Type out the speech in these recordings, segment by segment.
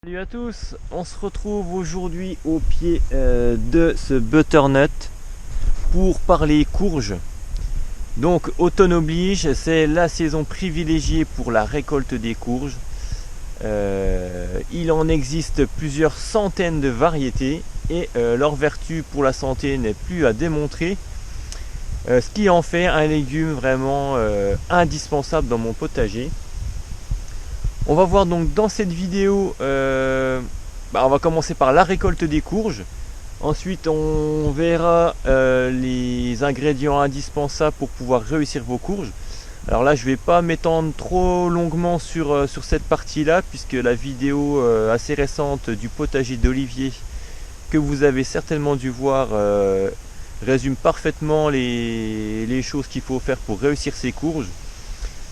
Salut à tous, on se retrouve aujourd'hui au pied de ce butternut pour parler courges. Donc automne oblige, c'est la saison privilégiée pour la récolte des courges. Il en existe plusieurs centaines de variétés et leur vertu pour la santé n'est plus à démontrer, ce qui en fait un légume vraiment indispensable dans mon potager. On va voir donc dans cette vidéo, on va commencer par la récolte des courges. Ensuite on verra les ingrédients indispensables pour pouvoir réussir vos courges. Alors là je ne vais pas m'étendre trop longuement sur cette partie là, puisque la vidéo assez récente du potager d'Olivier que vous avez certainement dû voir résume parfaitement les choses qu'il faut faire pour réussir ces courges.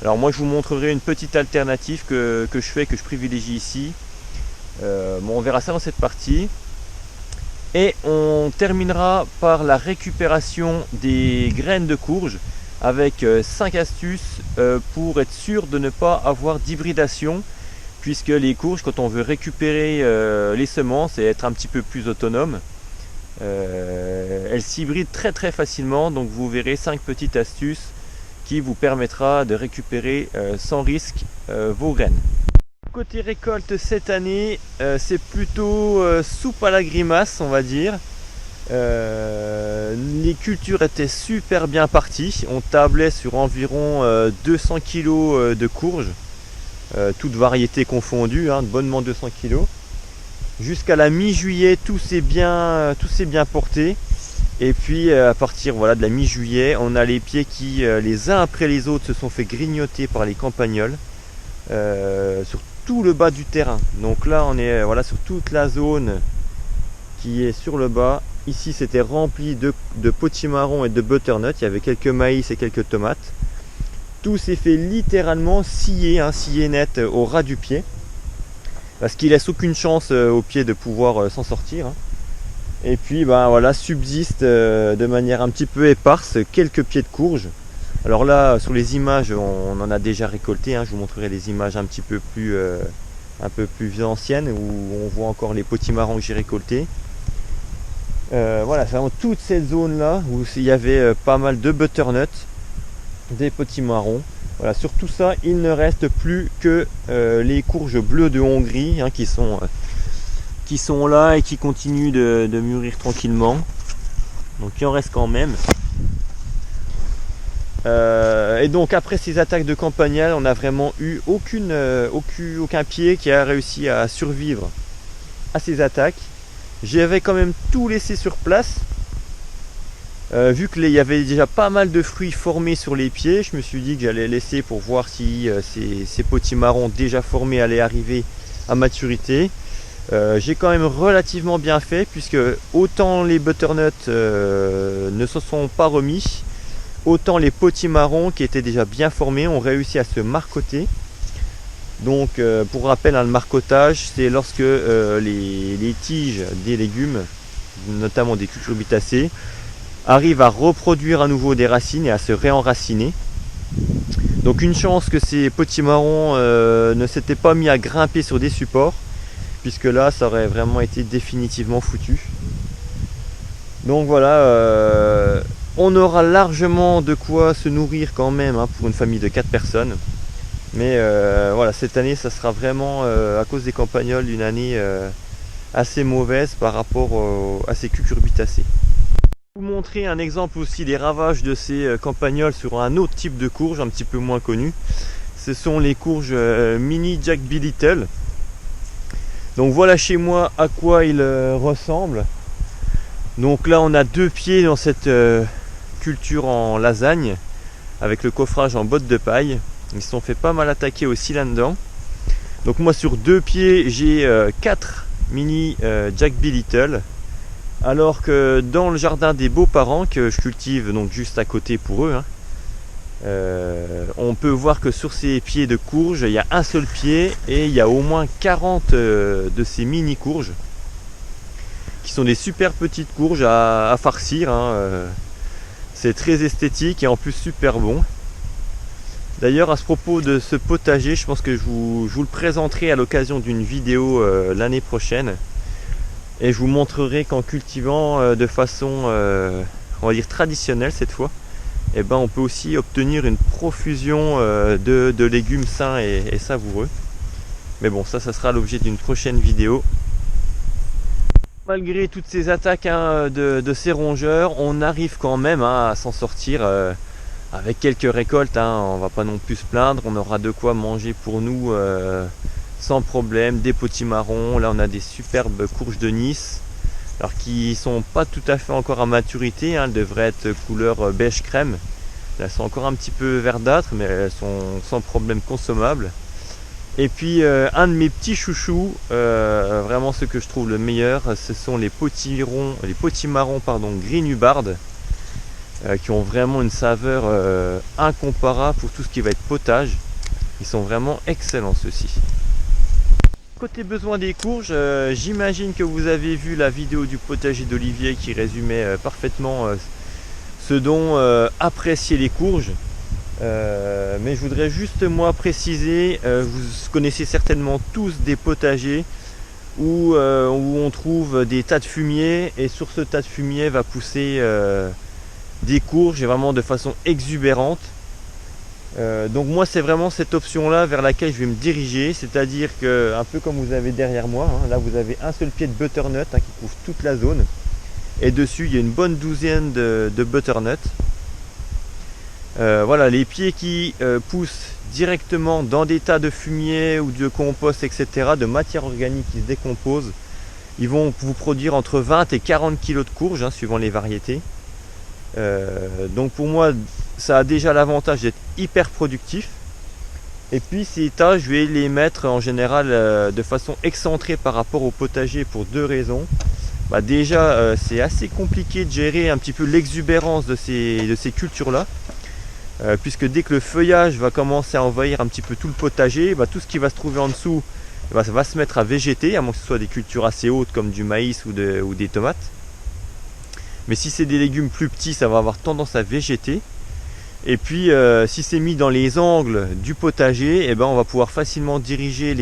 Alors moi je vous montrerai une petite alternative que je privilégie ici. On verra ça dans cette partie. Et on terminera par la récupération des graines de courge avec 5 astuces pour être sûr de ne pas avoir d'hybridation, puisque les courges, quand on veut récupérer les semences et être un petit peu plus autonome, elles s'hybrident très facilement. Donc vous verrez 5 petites astuces qui vous permettra de récupérer sans risque vos graines. Côté récolte cette année, c'est plutôt soupe à la grimace, on va dire. Les cultures étaient super bien parties. On tablait sur environ 200 kg de courges, toutes variétés confondues, de bonnement 200 kg. Jusqu'à la mi-juillet, tout s'est bien porté. Et puis à partir de la mi-juillet, on a les pieds qui les uns après les autres se sont fait grignoter par les campagnols sur tout le bas du terrain. Donc là on est sur toute la zone qui est sur le bas. Ici c'était rempli de potimarron et de butternut. Il y avait quelques maïs et quelques tomates. Tout s'est fait littéralement scier net au ras du pied, parce qu'il laisse aucune chance au pied de pouvoir s'en sortir. Et puis subsiste de manière un petit peu éparse quelques pieds de courge. Alors là sur les images on en a déjà récolté, je vous montrerai les images un peu plus anciennes où on voit encore les potimarrons que j'ai récoltés. C'est vraiment toute cette zone là où il y avait pas mal de butternut, des potimarrons. Voilà, sur tout ça il ne reste plus que les courges bleues de Hongrie qui sont là et qui continuent de mûrir tranquillement. Donc il en reste quand même. Et donc après ces attaques de campagnol, on n'a vraiment eu aucun pied qui a réussi à survivre à ces attaques. J'avais quand même tout laissé sur place. Vu qu'il y avait déjà pas mal de fruits formés sur les pieds, je me suis dit que j'allais laisser pour voir si ces potimarrons déjà formés allaient arriver à maturité. J'ai quand même relativement bien fait, puisque autant les butternuts ne se sont pas remis, autant les potimarrons qui étaient déjà bien formés ont réussi à se marcoter. Donc pour rappel, le marcotage, c'est lorsque les tiges des légumes, notamment des cucurbitacées, arrivent à reproduire à nouveau des racines et à se réenraciner. Donc une chance que ces potimarrons ne s'étaient pas mis à grimper sur des supports, puisque là ça aurait vraiment été définitivement foutu. Donc voilà, on aura largement de quoi se nourrir quand même pour une famille de 4 personnes. Mais cette année ça sera vraiment à cause des campagnols une année assez mauvaise par rapport à ces cucurbitacées. Je vais vous montrer un exemple aussi des ravages de ces campagnols sur un autre type de courge un petit peu moins connu. Ce sont les courges mini Jack B. Little. Donc voilà chez moi à quoi il ressemble. Donc là on a 2 pieds dans cette culture en lasagne avec le coffrage en botte de paille. Ils se sont fait pas mal attaquer aussi là-dedans. Donc moi sur 2 pieds j'ai 4 mini Jack B. Little, alors que dans le jardin des beaux-parents que je cultive donc juste à côté pour eux, on peut voir que sur ces pieds de courge il y a un seul pied et il y a au moins 40 de ces mini courges qui sont des super petites courges à farcir. C'est très esthétique et en plus super bon. D'ailleurs, à ce propos de ce potager, je pense que je vous le présenterai à l'occasion d'une vidéo l'année prochaine. Et je vous montrerai qu'en cultivant de façon, on va dire traditionnelle cette fois, eh ben, on peut aussi obtenir une profusion de légumes sains et savoureux. Mais bon, ça sera l'objet d'une prochaine vidéo. Malgré toutes ces attaques de ces rongeurs, on arrive quand même à s'en sortir avec quelques récoltes. On va pas non plus se plaindre, on aura de quoi manger pour nous sans problème. Des potimarrons, là on a des superbes courges de Nice, alors qui sont pas tout à fait encore à maturité, elles devraient être couleur beige crème. Elles sont encore un petit peu verdâtres, mais elles sont sans problème consommables. Et puis un de mes petits chouchous, vraiment ce que je trouve le meilleur, ce sont les potimarrons Green Hubbard, qui ont vraiment une saveur incomparable pour tout ce qui va être potage. Ils sont vraiment excellents ceux-ci. Côté besoin des courges, j'imagine que vous avez vu la vidéo du potager d'Olivier qui résumait parfaitement ce dont apprécier les courges. Mais je voudrais juste moi préciser, vous connaissez certainement tous des potagers où on trouve des tas de fumier, et sur ce tas de fumier va pousser des courges, et vraiment de façon exubérante. Donc moi c'est vraiment cette option là vers laquelle je vais me diriger, c'est-à-dire que, un peu comme vous avez derrière moi, là vous avez un seul pied de butternut qui couvre toute la zone, et dessus il y a une bonne douzaine de butternut. Voilà, les pieds qui poussent directement dans des tas de fumier ou de compost, etc., de matière organique qui se décompose, ils vont vous produire entre 20 et 40 kg de courges, suivant les variétés. Donc pour moi, ça a déjà l'avantage d'être hyper productif. Et puis ces tas, je vais les mettre en général de façon excentrée par rapport au potager pour deux raisons. Déjà, c'est assez compliqué de gérer un petit peu l'exubérance de ces cultures-là. Puisque dès que le feuillage va commencer à envahir un petit peu tout le potager, tout ce qui va se trouver en dessous ça va se mettre à végéter, à moins que ce soit des cultures assez hautes comme du maïs ou des tomates. Mais si c'est des légumes plus petits, ça va avoir tendance à végéter. Et puis si c'est mis dans les angles du potager, on va pouvoir facilement diriger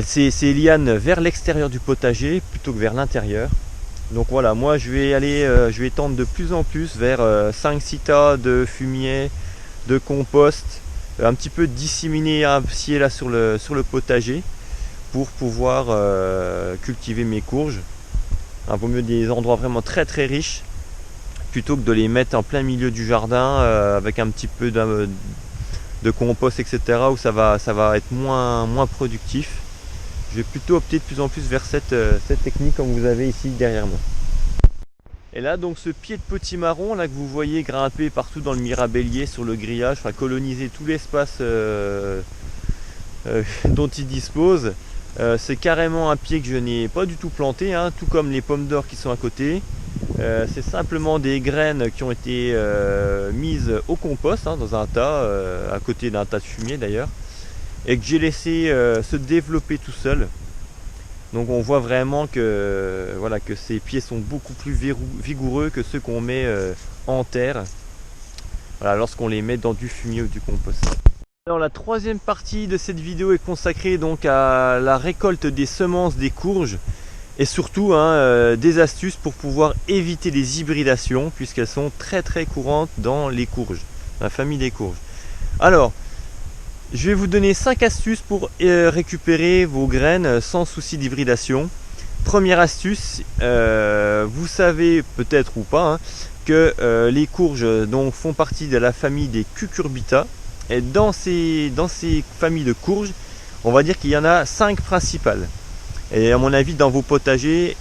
ces lianes vers l'extérieur du potager plutôt que vers l'intérieur. Donc voilà, moi je vais tendre de plus en plus vers 5-6 tas de fumier, de compost, un petit peu disséminé ici et là sur le potager, pour pouvoir cultiver mes courges. Il vaut mieux des endroits vraiment très très riches, plutôt que de les mettre en plein milieu du jardin avec un petit peu de compost, etc., où ça va être moins productif. Je vais plutôt opter de plus en plus vers cette technique comme vous avez ici derrière moi. Et là donc ce pied de potimarron là que vous voyez grimper partout dans le mirabellier sur le grillage, coloniser tout l'espace dont il dispose, c'est carrément un pied que je n'ai pas du tout planté, tout comme les pommes d'or qui sont à côté. C'est simplement des graines qui ont été mises au compost dans un tas, à côté d'un tas de fumier d'ailleurs, et que j'ai laissé se développer tout seul. Donc on voit vraiment que ces pieds sont beaucoup plus vigoureux que ceux qu'on met en terre, lorsqu'on les met dans du fumier ou du compost. Alors la troisième partie de cette vidéo est consacrée donc à la récolte des semences des courges, et surtout des astuces pour pouvoir éviter les hybridations, puisqu'elles sont très très courantes dans les courges, dans la famille des courges. Alors je vais vous donner 5 astuces pour récupérer vos graines sans souci d'hybridation. Première astuce, vous savez peut-être ou pas que les courges font partie de la famille des cucurbita. Et dans ces familles de courges, on va dire qu'il y en a 5 principales. Et à mon avis, dans vos potagers,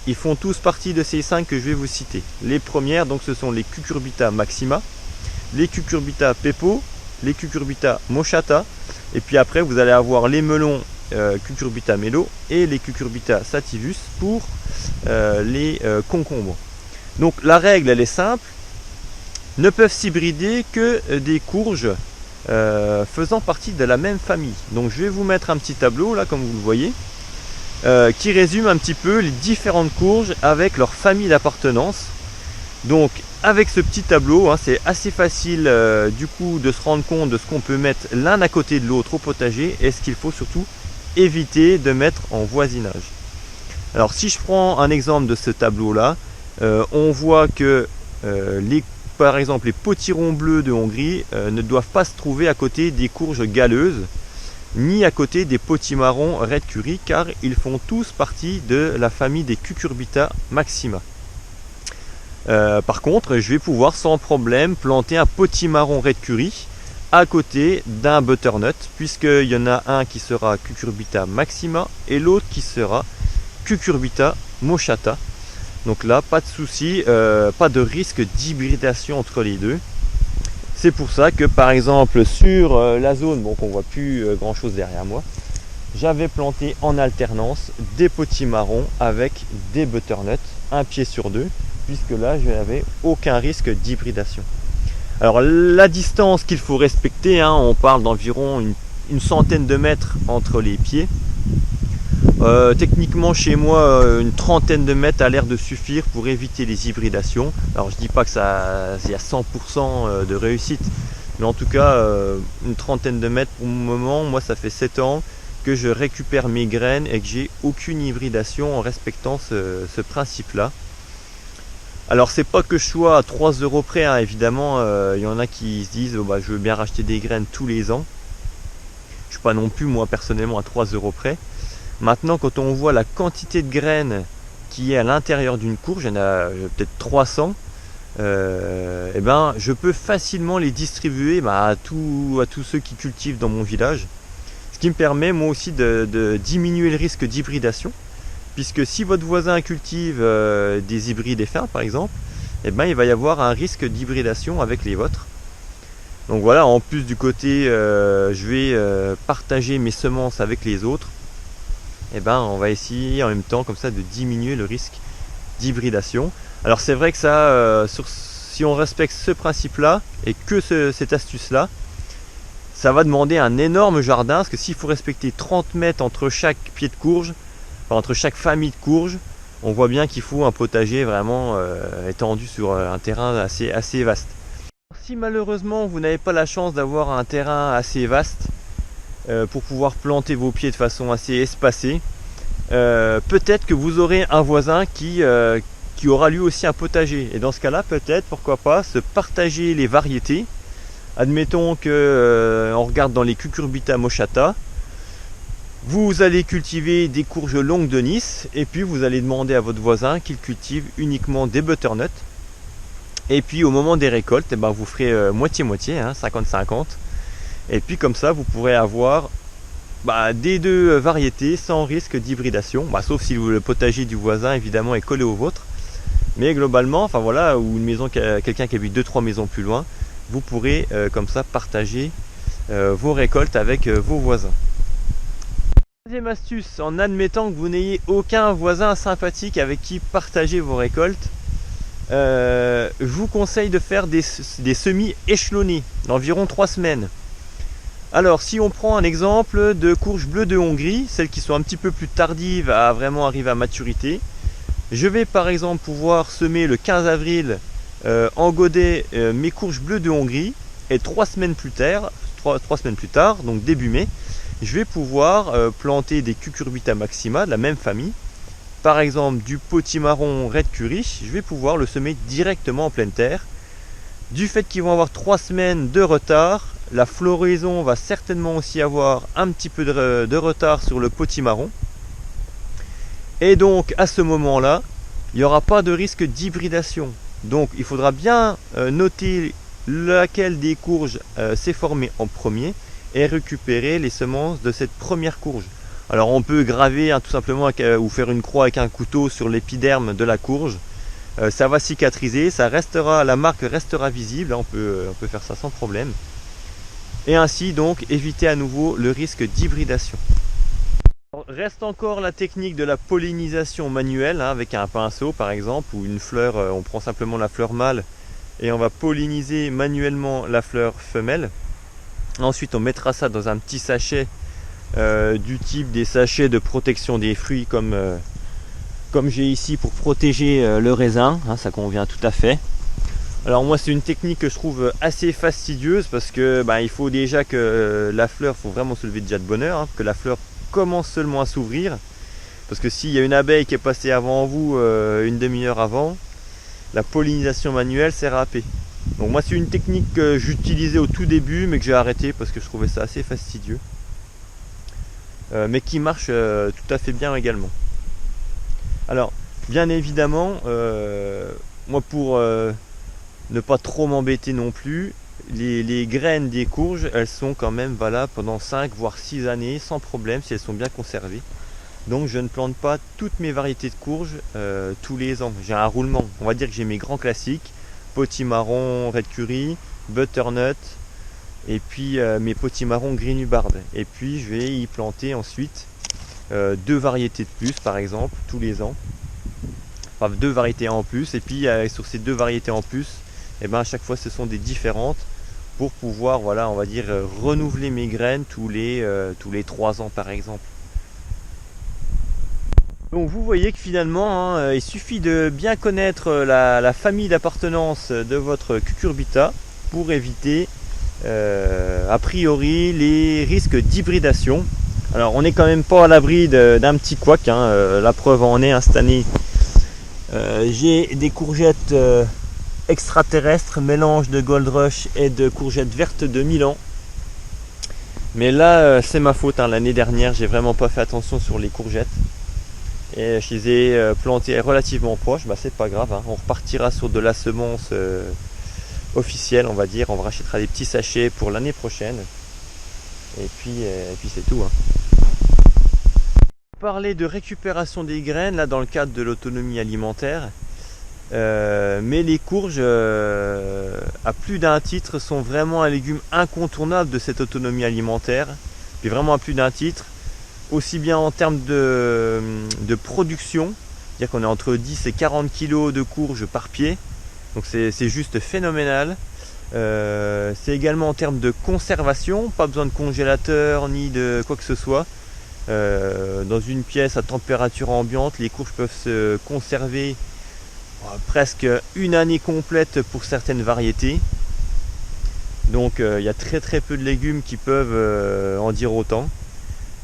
ils font tous partie de ces 5 que je vais vous citer. Les premières, ce sont les cucurbita maxima, les cucurbita pepo, les cucurbita moschata, et puis après vous allez avoir les melons cucurbita melo et les cucurbita sativus pour les concombres. Donc la règle elle est simple, ne peuvent s'hybrider que des courges faisant partie de la même famille. Donc je vais vous mettre un petit tableau là comme vous le voyez, qui résume un petit peu les différentes courges avec leur famille d'appartenance. Donc avec ce petit tableau, hein, c'est assez facile du coup de se rendre compte de ce qu'on peut mettre l'un à côté de l'autre au potager et ce qu'il faut surtout éviter de mettre en voisinage. Alors si je prends un exemple de ce tableau là, on voit que par exemple les potirons bleus de Hongrie ne doivent pas se trouver à côté des courges galeuses ni à côté des potimarrons red curry car ils font tous partie de la famille des cucurbita maxima. Par contre, je vais pouvoir sans problème planter un potimarron red curry à côté d'un butternut puisqu'il y en a un qui sera cucurbita maxima et l'autre qui sera cucurbita moschata. Donc là, pas de souci, pas de risque d'hybridation entre les deux. C'est pour ça que par exemple sur la zone, bon qu'on voit plus grand chose derrière moi, j'avais planté en alternance des potimarrons avec des butternuts, un pied sur deux, puisque là je n'avais aucun risque d'hybridation. Alors la distance qu'il faut respecter, hein, on parle d'environ une centaine de mètres entre les pieds. Techniquement chez moi une trentaine de mètres a l'air de suffire pour éviter les hybridations. Alors je dis pas que ça y a 100% de réussite, mais en tout cas une trentaine de mètres pour le moment. Moi ça fait 7 ans que je récupère mes graines et que j'ai aucune hybridation en respectant ce principe là. Alors c'est pas que je sois à 3 € près, hein, évidemment il y en a qui se disent oh, bah, je veux bien racheter des graines tous les ans. Je suis pas non plus moi personnellement à 3 € près. Maintenant, quand on voit la quantité de graines qui est à l'intérieur d'une courge, il y en a peut-être 300, et ben, je peux facilement les distribuer à tous ceux qui cultivent dans mon village. Ce qui me permet moi aussi de diminuer le risque d'hybridation, puisque si votre voisin cultive des hybrides F1 par exemple, et ben, il va y avoir un risque d'hybridation avec les vôtres. Donc voilà, en plus du côté je vais partager mes semences avec les autres, et ben on va essayer en même temps comme ça de diminuer le risque d'hybridation. Alors c'est vrai que ça, si on respecte ce principe là et que cette astuce là, ça va demander un énorme jardin, parce que s'il faut respecter 30 mètres entre chaque pied de courge, enfin entre chaque famille de courges, on voit bien qu'il faut un potager vraiment étendu sur un terrain assez vaste. Si malheureusement vous n'avez pas la chance d'avoir un terrain assez vaste pour pouvoir planter vos pieds de façon assez espacée, peut-être que vous aurez un voisin qui aura lui aussi un potager, et dans ce cas là peut-être pourquoi pas se partager les variétés. Admettons que on regarde dans les cucurbita moschata, vous allez cultiver des courges longues de Nice et puis vous allez demander à votre voisin qu'il cultive uniquement des butternuts, et puis au moment des récoltes, ben, vous ferez moitié-moitié, hein, 50-50. Et puis comme ça vous pourrez avoir des deux variétés sans risque d'hybridation, sauf si le potager du voisin évidemment est collé au vôtre. Mais globalement, enfin voilà, ou une maison, quelqu'un qui habite 2-3 maisons plus loin, vous pourrez comme ça partager vos récoltes avec vos voisins. Deuxième astuce, en admettant que vous n'ayez aucun voisin sympathique avec qui partager vos récoltes, je vous conseille de faire des semis échelonnés d'environ 3 semaines. Alors si on prend un exemple de courges bleues de Hongrie, celles qui sont un petit peu plus tardives à vraiment arriver à maturité, je vais par exemple pouvoir semer le 15 avril en godet mes courges bleues de Hongrie, et 3 semaines plus tard, donc début mai, je vais pouvoir planter des cucurbita maxima de la même famille. Par exemple du potimarron red curry, je vais pouvoir le semer directement en pleine terre. Du fait qu'ils vont avoir 3 semaines de retard, la floraison va certainement aussi avoir un petit peu de retard sur le potimarron. Et donc à ce moment-là, il n'y aura pas de risque d'hybridation. Donc il faudra bien noter laquelle des courges s'est formée en premier et récupérer les semences de cette première courge. Alors on peut graver tout simplement ou faire une croix avec un couteau sur l'épiderme de la courge. Ça va cicatriser, la marque restera visible, on peut faire ça sans problème. Et ainsi donc éviter à nouveau le risque d'hybridation. Reste encore la technique de la pollinisation manuelle, avec un pinceau par exemple, ou une fleur, on prend simplement la fleur mâle et on va polliniser manuellement la fleur femelle. Ensuite on mettra ça dans un petit sachet du type des sachets de protection des fruits comme comme j'ai ici pour protéger le raisin, hein, ça convient tout à fait. Alors moi c'est une technique que je trouve assez fastidieuse parce que il faut déjà que la fleur, faut vraiment se lever déjà de bonne heure, hein, que la fleur commence seulement à s'ouvrir. Parce que s'il y a une abeille qui est passée avant vous une demi-heure avant, la pollinisation manuelle c'est râpé. Donc moi c'est une technique que j'utilisais au tout début mais que j'ai arrêté parce que je trouvais ça assez fastidieux. Mais qui marche tout à fait bien également. Alors bien évidemment, moi pour ne pas trop m'embêter non plus, les graines des courges elles sont quand même valables pendant 5 voire 6 années sans problème si elles sont bien conservées. Donc je ne plante pas toutes mes variétés de courges tous les ans. J'ai un roulement. On va dire que j'ai mes grands classiques, potimarron, red curry, butternut, et puis mes potimarrons green hubbard. Et puis je vais y planter ensuite 2 variétés de plus par exemple tous les ans. Enfin 2 variétés en plus. Et puis sur ces 2 variétés en plus, à chaque fois ce sont des différentes pour pouvoir, voilà, on va dire renouveler mes graines tous les 3 ans par exemple. Donc vous voyez que finalement il suffit de bien connaître la famille d'appartenance de votre cucurbita pour éviter a priori les risques d'hybridation. Alors on n'est quand même pas à l'abri d'un petit couac, la preuve en est cette année. J'ai des courgettes extraterrestres, mélange de Gold Rush et de courgettes vertes de Milan. Mais là c'est ma faute, l'année dernière j'ai vraiment pas fait attention sur les courgettes. Et je les ai plantées relativement proches, c'est pas grave, on repartira sur de la semence officielle, on va dire, on rachètera des petits sachets pour l'année prochaine, et puis c'est tout. Parler de récupération des graines, là dans le cadre de l'autonomie alimentaire, mais les courges, à plus d'un titre, sont vraiment un légume incontournable de cette autonomie alimentaire, puis vraiment à plus d'un titre. Aussi bien en termes de production, c'est-à-dire qu'on est entre 10 et 40 kg de courges par pied, donc c'est juste phénoménal. C'est également en termes de conservation, pas besoin de congélateur ni de quoi que ce soit. Dans une pièce à température ambiante, les courges peuvent se conserver presque une année complète pour certaines variétés. Donc il y a très peu de légumes qui peuvent en dire autant.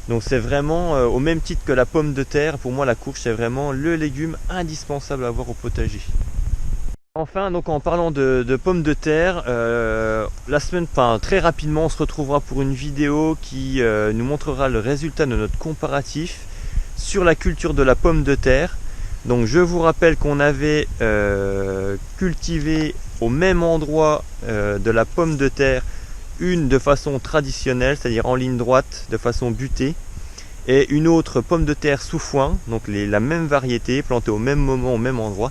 Donc c'est vraiment au même titre que la pomme de terre, pour moi la courge c'est vraiment le légume indispensable à avoir au potager. Enfin, donc en parlant de pommes de terre, très rapidement on se retrouvera pour une vidéo qui nous montrera le résultat de notre comparatif sur la culture de la pomme de terre. Donc je vous rappelle qu'on avait cultivé au même endroit de la pomme de terre, une de façon traditionnelle, c'est-à-dire en ligne droite, de façon butée, et une autre pomme de terre sous foin, donc la même variété, plantée au même moment, au même endroit.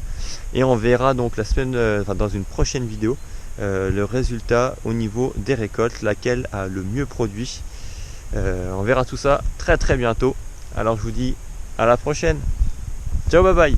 Et on verra donc dans une prochaine vidéo le résultat au niveau des récoltes, laquelle a le mieux produit. On verra tout ça très bientôt. Alors je vous dis à la prochaine. Ciao, bye bye.